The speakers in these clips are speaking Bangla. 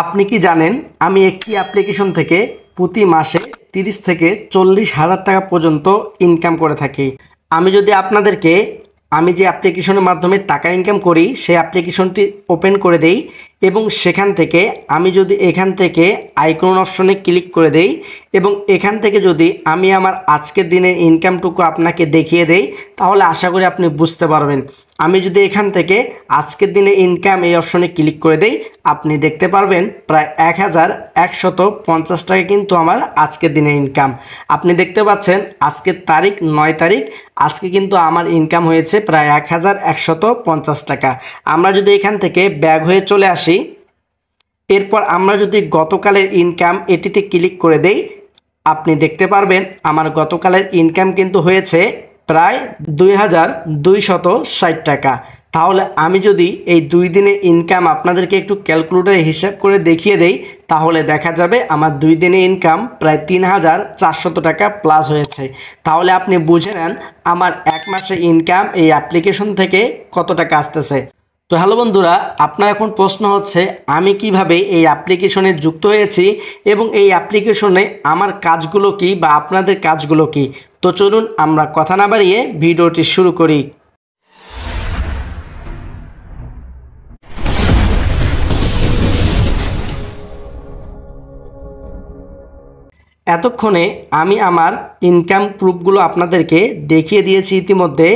আপনি কি জানেন আমি একটি অ্যাপ্লিকেশন থেকে প্রতি মাসে 30 থেকে 40,000 টাকা পর্যন্ত ইনকাম করে থাকি। আমি যদি আপনাদেরকে আমি যে অ্যাপ্লিকেশনের মাধ্যমে টাকা ইনকাম করি সেই অ্যাপ্লিকেশনটি ওপেন করে দেই এবং সেখান থেকে আমি যদি এখান থেকে আইকন অপশনে ক্লিক করে দেই এবং এখান থেকে যদি আমি আমার আজকের দিনের ইনকামটুকু আপনাকে দেখিয়ে দেই তাহলে আশা করি আপনি বুঝতে পারবেন। আমি যদি এখান থেকে আজকের দিনে ইনকাম এই অপশনে ক্লিক করে দেই আপনি দেখতে পারবেন প্রায় 1150 টাকা কিন্তু আমার আজকের দিনের ইনকাম। আপনি দেখতে পাচ্ছেন আজকের তারিখ 9 তারিখ, আজকে কিন্তু আমার ইনকাম হয়েছে প্রায় 1150 টাকা। আমরা যদি এখান থেকে ব্যাক হয়ে চলে আসি, এরপর আমরা যদি গতকালের ইনকাম এটিতে ক্লিক করে দেই আপনি দেখতে পারবেন আমার গতকালের ইনকাম কিন্তু হয়েছে প্রায় 2260 টাকা। তাহলে আমি যদি এই 2 দিনের ইনকাম আপনাদেরকে একটু ক্যালকুলেটরে হিসাব করে দেখিয়ে দেই তাহলে দেখা যাবে আমার 2 দিনের ইনকাম প্রায় 3400 টাকা প্লাস হয়েছে। তাহলে আপনি বুঝে নেন আমার এক মাসে ইনকাম এই অ্যাপ্লিকেশন থেকে কত টাকা আসতেছে। তো হ্যালো বন্ধুরা, আপনার এখন প্রশ্ন হচ্ছে আমি কিভাবে এই অ্যাপ্লিকেশনে যুক্ত হয়েছি এবং এই অ্যাপ্লিকেশনে আমার কাজগুলো কি বা আপনাদের কাজগুলো কি। তো চলুন আমরা কথা না বাড়িয়ে ভিডিওটি শুরু করি। এতক্ষণে আমি আমার ইনকাম প্রুফগুলো আপনাদেরকে দেখিয়ে দিয়েছি ইতিমধ্যে,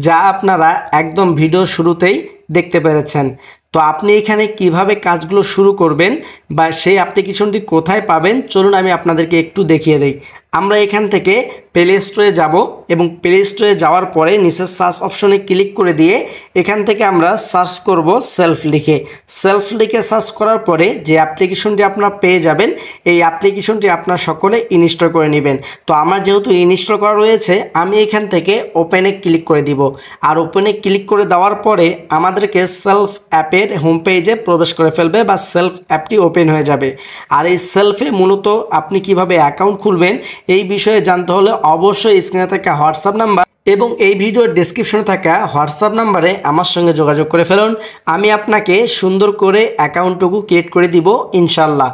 যা আপনারা একদম ভিডিও শুরুতেই দেখতে পেরেছেন। তো আপনি এখানে কিভাবে কাজগুলো শুরু করবেন বা সেই অ্যাপ্লিকেশনটি কোথায় পাবেন চলুন আমি আপনাদেরকে একটু দেখিয়ে দেই। আমরা এখান থেকে প্লে স্টোরে যাব এবং প্লে স্টোরে যাওয়ার পরে নিচের সার্চ অপশনে ক্লিক করে দিয়ে এখান থেকে আমরা সার্চ করব সেলফ লিখে সার্চ করার পরে যে অ্যাপ্লিকেশনটি আপনারা পেয়ে যাবেন এই অ্যাপ্লিকেশনটি আপনারা সকলে ইনস্টল করে নেবেন। তো আমার যেহেতু ইনস্টল করা রয়েছে আমি এখান থেকে ওপেনে ক্লিক করে দিব। আর ওপেনে ক্লিক করে দেওয়ার পরে আমাদেরকে সেলফ অ্যাপের হোম পেজে প্রবেশ করে ফেলবে বা সেলফ অ্যাপটি ওপেন হয়ে যাবে। আর এই সেলফে মূলত আপনি কিভাবে অ্যাকাউন্ট খুলবেন এই বিষয়ে জানতে হলে অবশ্যই স্ক্রিনে থাকা হোয়াটসঅ্যাপ নাম্বার এবং এই ভিডিওর ডেসক্রিপশনে থাকা হোয়াটসঅ্যাপ নাম্বারে আমার সঙ্গে যোগাযোগ করে ফেলুন। আমি আপনাকে সুন্দর করে অ্যাকাউন্টটুকু ক্রিয়েট করে দিব ইনশাল্লাহ।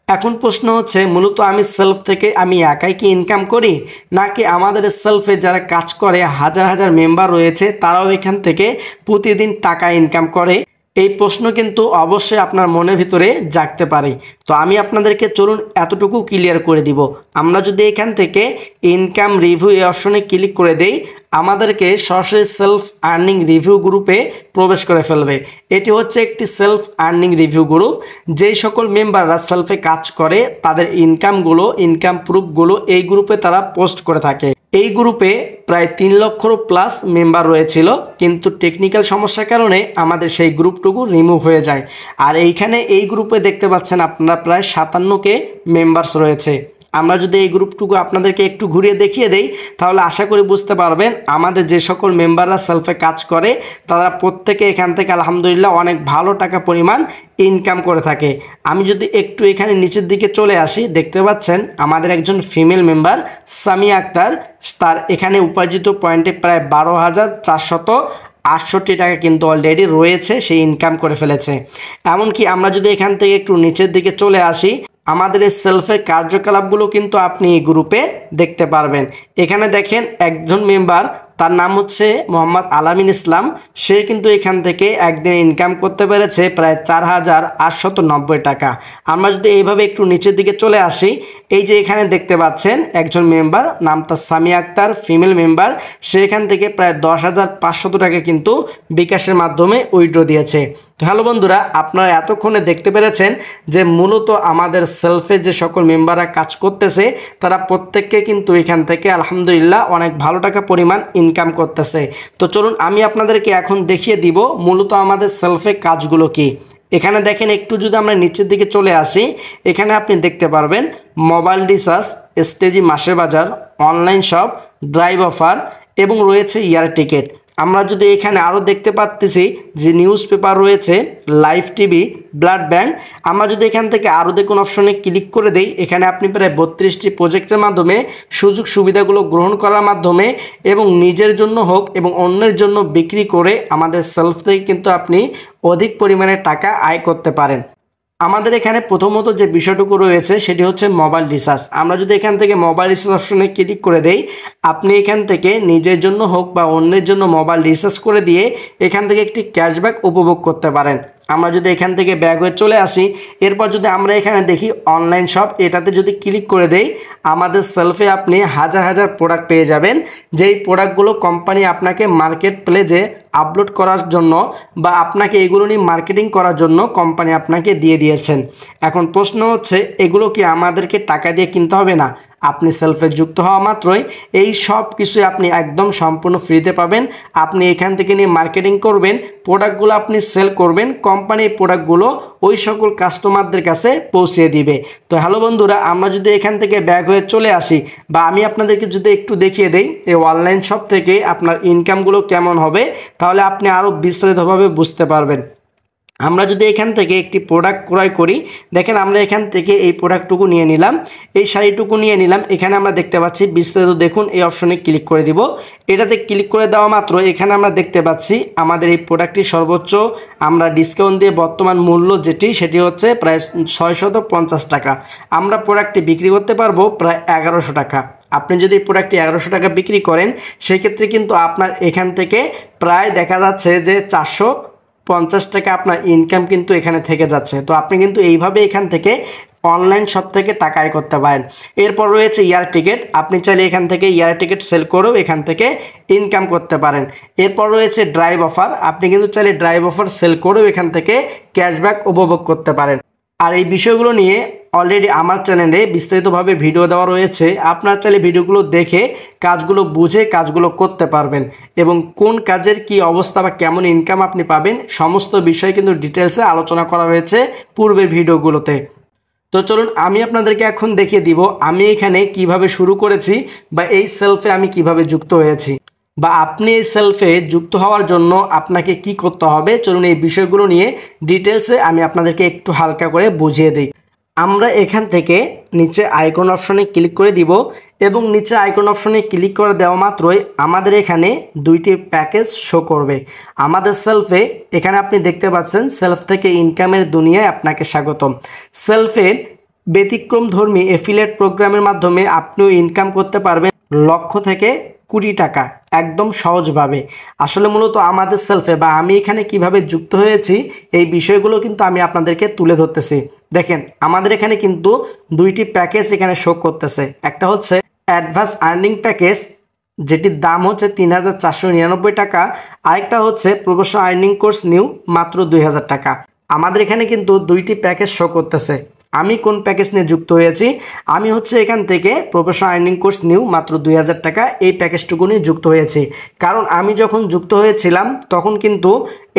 এখন প্রশ্ন হচ্ছে মূলত আমি সেলফ থেকে আমি একাই কি ইনকাম করি নাকি আমাদের সেলফে যারা কাজ করে হাজার হাজার মেম্বার রয়েছে তারাও এখান থেকে প্রতিদিন টাকা ইনকাম করে, এই প্রশ্ন কিন্তু অবশ্যই আপনার মনের ভিতরে জাগতে পারে। তো আমি আপনাদেরকে চলুন এতটুকু ক্লিয়ার করে দিব। আমরা যদি এখান থেকে ইনকাম রিভিউ এই অপশনে ক্লিক করে দেই আমাদেরকে সরাসরি সেলফ আর্নিং রিভিউ গ্রুপে প্রবেশ করে ফেলবে। এটি হচ্ছে একটি সেলফ আর্নিং রিভিউ গ্রুপ, যেই সকল মেম্বাররা সেলফে কাজ করে তাদের ইনকামগুলো ইনকাম প্রুফগুলো এই গ্রুপে তারা পোস্ট করে থাকে। এই গ্রুপে প্রায় 3 লক্ষর প্লাস মেম্বার রয়েছিল, কিন্তু টেকনিক্যাল সমস্যার কারণে আমাদের সেই গ্রুপটুকু রিমুভ হয়ে যায়। আর এইখানে এই গ্রুপে দেখতে পাচ্ছেন আপনারা প্রায় 57কে মেম্বার্স রয়েছে। আমরা যদি এই গ্রুপটুকু আপনাদেরকে একটু ঘুরিয়ে দেখিয়ে দেই তাহলে আশা করি বুঝতে পারবেন আমাদের যে সকল মেম্বাররা সেলফে কাজ করে তারা প্রত্যেকে এখান থেকে আলহামদুলিল্লাহ অনেক ভালো টাকা পরিমাণ ইনকাম করে থাকে। আমি যদি একটু এখানে নিচের দিকে চলে আসি দেখতে পাচ্ছেন আমাদের একজন ফিমেল মেম্বার সামিয়া আক্তার, তার এখানে উপার্জিত পয়েন্টে প্রায় 12,468 টাকা কিন্তু অলরেডি রয়েছে, সে ইনকাম করে ফেলেছে। এমনকি আমরা যদি এখান থেকে একটু নিচের দিকে চলে আসি আমাদের এই সেলফের কার্যকলাপগুলো কিন্তু আপনি এই গ্রুপে দেখতে পারবেন। এখানে দেখেন একজন মেম্বার তার নাম হচ্ছে মোহাম্মদ আলামিন ইসলাম, সে কিন্তু এখান থেকে একদিনে ইনকাম করতে পেরেছে প্রায় 4,890 টাকা। আমরা যদি এইভাবে একটু নিচের দিকে চলে আসি এই যে এখানে দেখতে পাচ্ছেন একজন মেম্বার নাম তার সামিয়া আক্তার ফিমেল মেম্বার, সে এখান থেকে প্রায় 10,500 টাকা কিন্তু বিকাশের মাধ্যমে উইথড্র দিয়েছে। তো হ্যালো বন্ধুরা, আপনারা এতক্ষণে দেখতে পেরেছেন যে মূলত আমাদের সেলফে যে সকল মেম্বাররা কাজ করতেছে তারা প্রত্যেককে কিন্তু এখান থেকে আলহামদুলিল্লাহ অনেক ভালো টাকা পরিমাণ ইনকাম করতেছে। তো চলুন আমি আপনাদেরকে এখন দেখিয়ে দিব মূলত আমাদের সেলফে কাজগুলো কি। এখানে দেখেন একটু যদি আমরা নিচের দিকে চলে আসি এখানে আপনি দেখতে পারবেন মোবাইল রিচার্জ, স্টেজি মাসের বাজার, অনলাইন শপ, ড্রাইভ অফার এবং রয়েছে এয়ার টিকিট। আমরা যদি এখানে আরও দেখতে পাচ্ছি যে নিউজ পেপার রয়েছে, লাইভ টিভি, ব্লাড ব্যাংক। আমরা যদি এখান থেকে আরও দেখুন অপশনে ক্লিক করে দেই এখানে আপনি প্রায় 32টি প্রজেক্টের মাধ্যমে সুযোগ সুবিধাগুলো গ্রহণ করার মাধ্যমে এবং নিজের জন্য হোক এবং অন্যের জন্য বিক্রি করে আমাদের সেলফ থেকে কিন্তু আপনি অধিক পরিমাণে টাকা আয় করতে পারেন। আমাদের এখানে প্রথমত যে বিষয়টুকু রয়েছে সেটি হচ্ছে মোবাইল রিচার্জ। আমরা যদি এখান থেকে মোবাইল রিচার্জ অপশনে ক্লিক করে দেই, আপনি এখান থেকে নিজের জন্য হোক বা অন্যের জন্য মোবাইল রিচার্জ করে দিয়ে এখান থেকে একটি ক্যাশব্যাক উপভোগ করতে পারেন। আমরা যদি এখান থেকে ব্যাক হয়ে চলে আসি, এরপর যদি আমরা এখানে দেখি অনলাইন শপ, এটাতে যদি ক্লিক করে দেই আমাদের সেলফে আপনি হাজার হাজার প্রোডাক্ট পেয়ে যাবেন, যেই প্রোডাক্টগুলো কোম্পানি আপনাকে মার্কেট প্লেসে আপলোড করার জন্য বা আপনাকে এগুলো নিয়ে মার্কেটিং করার জন্য কোম্পানি আপনাকে দিয়ে দিয়েছেন। এখন প্রশ্ন হচ্ছে এগুলো কি আমাদেরকে টাকা দিয়ে কিনতে হবে? না, আপনি সেলফে যুক্ত হওয়া মাত্রই এই সব কিছুই আপনি একদম সম্পূর্ণ ফ্রিতে পাবেন। আপনি এখান থেকে নিয়ে মার্কেটিং করবেন, প্রোডাক্টগুলো আপনি সেল করবেন, কোম্পানি এই প্রোডাক্টগুলো ওই সকল কাস্টমারদের কাছে পৌঁছে দিবে। তো হ্যালো বন্ধুরা, আমরা যদি এখান থেকে ব্যাক হয়ে চলে আসি বা আমি আপনাদেরকে যদি একটু দেখিয়ে দেই এই অনলাইন শপ থেকে আপনার ইনকামগুলো কেমন হবে, তাহলে আপনি আরও বিস্তারিতভাবে বুঝতে পারবেন। আমরা যদি এখান থেকে একটি প্রোডাক্ট ক্রয় করি, দেখেন আমরা এখান থেকে এই প্রোডাক্টটুকু নিয়ে নিলাম, এই শাড়িটুকু নিয়ে নিলাম। এখানে আমরা দেখতে পাচ্ছি বিস্তারিত দেখুন, এই অপশনে ক্লিক করে দিব। এটাতে ক্লিক করে দেওয়া মাত্র এখানে আমরা দেখতে পাচ্ছি আমাদের এই প্রোডাক্টটি সর্বোচ্চ আমরা ডিসকাউন্ট দিয়ে বর্তমান মূল্য যেটি সেটি হচ্ছে প্রায় 650 টাকা। আমরা প্রোডাক্টটি বিক্রি করতে পারবো প্রায় 1100 টাকা। আপনি যদি প্রোডাক্টটি 1100 টাকা বিক্রি করেন, সেক্ষেত্রে কিন্তু আপনার এখান থেকে প্রায় দেখা যাচ্ছে যে 450 টাকা আপনার ইনকাম কিন্তু এখানে থেকে যাচ্ছে। তো আপনি কিন্তু এইভাবে এখান থেকে অনলাইন শপ থেকে টাকা আয় করতে পারেন। এরপর রয়েছে এয়ার টিকিট, আপনি চাইলে এখান থেকে এয়ার টিকিট সেল করেও এখান থেকে ইনকাম করতে পারেন। এরপর রয়েছে ড্রাইভ অফার, আপনি কিন্তু চাইলে ড্রাইভ অফার সেল করেও এখান থেকে ক্যাশব্যাক উপভোগ করতে পারেন। আর এই বিষয়গুলো নিয়ে অলরেডি আমার চ্যানেলে বিস্তারিতভাবে ভিডিও দেওয়া রয়েছে, আপনার চাইলে ভিডিওগুলো দেখে কাজগুলো বুঝে কাজগুলো করতে পারবেন এবং কোন কাজের কি অবস্থা বা কেমন ইনকাম আপনি পাবেন সমস্ত বিষয় কিন্তু ডিটেলসে আলোচনা করা হয়েছে পূর্বের ভিডিওগুলোতে। তো চলুন আমি আপনাদেরকে এখন দেখিয়ে দিব আমি এখানে কিভাবে শুরু করেছি বা এই সেলফে আমি কিভাবে যুক্ত হয়েছি, বা আপনি এই সেলফে যুক্ত হওয়ার জন্য আপনাকে কি করতে হবে। চলুন এই বিষয়গুলো নিয়ে ডিটেলসে আমি আপনাদেরকে একটু হালকা করে বুঝিয়ে দিই। আমরা এখান থেকে নিচে আইকন অপশনে ক্লিক করে দিব এবং নিচে আইকন অপশনে ক্লিক করে দেওয়া মাত্রই আমাদের এখানে দুইটি প্যাকেজ শো করবে আমাদের সেলফে। এখানে আপনি দেখতে পাচ্ছেন সেলফ থেকে ইনকামের দুনিয়ায় আপনাকে স্বাগতম। সেলফের ব্যতিক্রমধর্মী এফিলিয়েট প্রোগ্রামের মাধ্যমে আপনিও ইনকাম করতে পারবেন লক্ষ থেকে কোটি টাকা একদম সহজভাবে। আসলে মূলত আমাদের সেলফে বা আমি এখানে কিভাবে যুক্ত হয়েছি এই বিষয়গুলো কিন্তু আমি আপনাদেরকে তুলে ধরতেছি। দেখেন আমাদের এখানে কিন্তু দুইটি প্যাকেজ এখানে শো করতেছে। একটা হচ্ছে অ্যাডভান্স আর্নিং প্যাকেজ, যেটির দাম হচ্ছে 3499 টাকা। আরেকটা হচ্ছে প্রফেশনাল আর্নিং কোর্স নিউ, মাত্র 2000 টাকা। আমাদের এখানে কিন্তু দুইটি প্যাকেজ শো করতেছে। আমি কোন প্যাকেজ নিয়ে যুক্ত হয়েছি, আমি হচ্ছে এখান থেকে প্রফেশনাল আর্নিং কোর্স নিউ মাত্র 2000 টাকা এই প্যাকেজটুকু নিয়ে যুক্ত হয়েছি। কারণ আমি যখন যুক্ত হয়েছিলাম তখন কিন্তু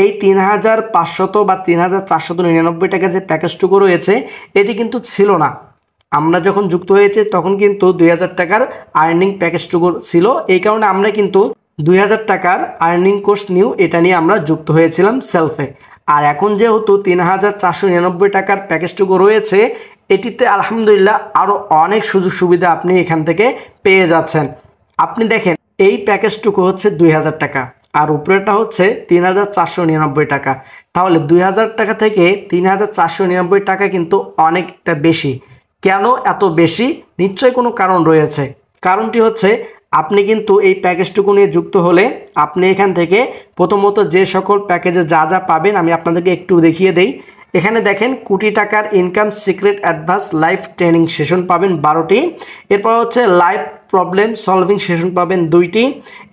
এই 3500 বা 3499 টাকা যে প্যাকেজটুকু রয়েছে এটি কিন্তু ছিল না। আমরা যখন যুক্ত হয়েছে তখন কিন্তু 2000 টাকার আর্নিং প্যাকেজটুকু ছিল। এই কারণে আমরা কিন্তু 2000 টাকার আর্নিং কোর্স নিউ এটা নিয়ে আমরা যুক্ত হয়েছিলাম সেলফে। আর এখন যেহেতু 3499 টাকার প্যাকেজটুকু রয়েছে, এটিতে আলহামদুলিল্লাহ আরও অনেক সুযোগ সুবিধা আপনি এখান থেকে পেয়ে যাচ্ছেন। আপনি দেখেন এই প্যাকেজটুকু হচ্ছে 2000 টাকা আর উপরেটা হচ্ছে 3499 টাকা। তাহলে 2000 টাকা থেকে 3499 টাকা কিন্তু অনেকটা বেশি। কেন এত বেশি? নিশ্চয়ই কোনো কারণ রয়েছে। কারণটি হচ্ছে আপনি কিন্তু এই প্যাকেজটুকু নিয়ে যুক্ত হলে আপনি এখান থেকে প্রথমত যে সকল প্যাকেজে যা যা পাবেন আমি আপনাদেরকে একটু দেখিয়ে দেই। এখানে দেখেন কোটি টাকার income secret advance live training session পাবেন 12টি। এরপর হচ্ছে লাইভ প্রবলেম সলভিং সেশন পাবেন 2টি।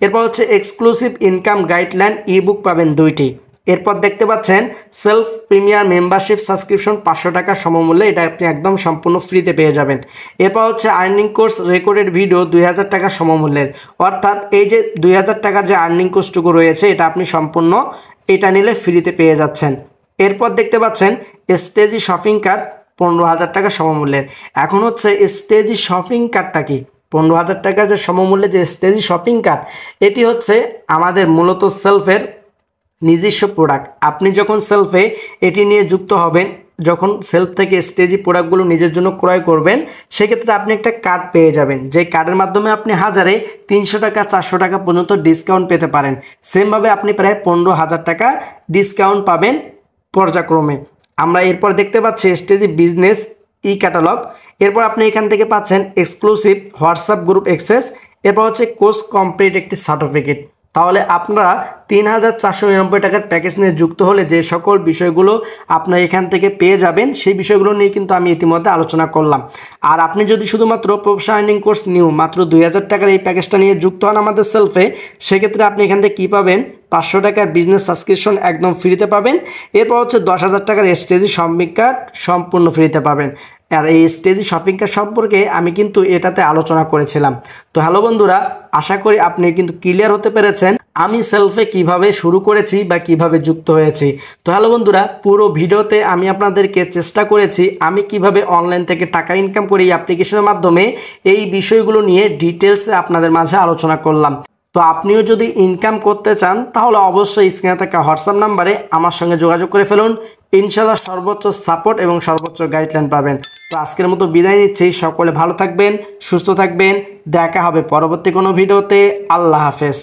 এরপর হচ্ছে এক্সক্লুসিভ ইনকাম গাইডলাইন ইবুক পাবেন 2টি। এরপর দেখতে পাচ্ছেন সেলফ প্রিমিয়ার মেম্বারশিপ সাবস্ক্রিপশন 500 টাকা সমমূল্যে, এটা আপনি একদম সম্পূর্ণ ফ্রিতে পেয়ে যাবেন। এরপর হচ্ছে আর্নিং কোর্স রেকর্ডেড ভিডিও 2000 টাকা সমমূল্যের, অর্থাৎ এই যে 2000 টাকার যে আর্নিং কোর্সটুকু রয়েছে এটা আপনি সম্পূর্ণ এটা নিলে ফ্রিতে পেয়ে যাচ্ছেন। এরপর দেখতে পাচ্ছেন স্টেজি শপিং কার্ড 15000 টাকা সমমূল্যের। এখন হচ্ছে স্টেজি শপিং কার্ডটা কি? 15000 টাকার যে সমমূল্যে যে স্টেজি শপিং কার্ড এটি হচ্ছে আমাদের মূলত সেলফের নিজস্ব প্রোডাক্ট। আপনি যখন সেলফে এটি নিয়ে যুক্ত হবেন, যখন সেলফ থেকে স্টেজি প্রোডাক্টগুলো নিজের জন্য ক্রয় করবেন, সেক্ষেত্রে আপনি একটা কার্ড পেয়ে যাবেন, যে কার্ডের মাধ্যমে আপনি হাজারে 300 টাকা 400 টাকা পর্যন্ত ডিসকাউন্ট পেতে পারেন। সেমভাবে আপনি প্রায় 15000 টাকা ডিসকাউন্ট পাবেন পর্যায়ক্রমে। আমরা এরপর দেখতে পাচ্ছি স্টেজি বিজনেস ই ক্যাটালগ। এরপর আপনি এখান থেকে পাচ্ছেন এক্সক্লুসিভ হোয়াটসঅ্যাপ গ্রুপ অ্যাক্সেস। এরপর হচ্ছে কোর্স কমপ্লিট একটি সার্টিফিকেট। তাহলে আপনারা 3,499 টাকার প্যাকেজ নিয়ে যুক্ত হলে যে সকল বিষয়গুলো আপনারা এখান থেকে পেয়ে যাবেন সেই বিষয়গুলো নিয়ে কিন্তু আমি ইতিমধ্যে আলোচনা করলাম। আর আপনি যদি শুধুমাত্র প্রফেশনাল আর্নিং কোর্স নিউ মাত্র 2,000 টাকার এই প্যাকেজটা নিয়ে যুক্ত হন আমাদের সেলফে, সেক্ষেত্রে আপনি এখান থেকে কী পাবেন, 500 টাকার বিজনেস সাবস্ক্রিপশন একদম ফ্রিতে পাবেন। এরপর হচ্ছে 10,000 টাকার স্টেজি শপিং কার্ড সম্পূর্ণ ফ্রিতে পাবেন। আর এই স্টেজি শপিং কার্ড সম্পর্কে আমি কিন্তু এটাতে আলোচনা করেছিলাম। তো হ্যালো বন্ধুরা, আশা করি আপনি কিন্তু ক্লিয়ার হতে পেরেছেন আমি সেলফে কিভাবে শুরু করেছি বা কিভাবে যুক্ত হয়েছি। তো হ্যালো বন্ধুরা, পুরো ভিডিওতে আমি আপনাদেরকে চেষ্টা করেছি আমি কিভাবে অনলাইন থেকে টাকা ইনকাম করি এই অ্যাপ্লিকেশনের মাধ্যমে, এই বিষয়গুলো নিয়ে ডিটেলসে আপনাদের মাঝে আলোচনা করলাম। তো আপনিও যদি ইনকাম করতে চান তাহলে অবশ্যই স্ক্রিনে থাকা হোয়াটসঅ্যাপ নাম্বারে আমার সঙ্গে যোগাযোগ করে ফেলুন। ইনশাল্লাহ সর্বোচ্চ সাপোর্ট এবং সর্বোচ্চ গাইডলাইন পাবেন। তো আজকের মতো বিদায় নিচ্ছি, সকলে ভালো থাকবেন, সুস্থ থাকবেন, দেখা হবে পরবর্তী কোনো ভিডিওতে। আল্লাহ হাফেজ।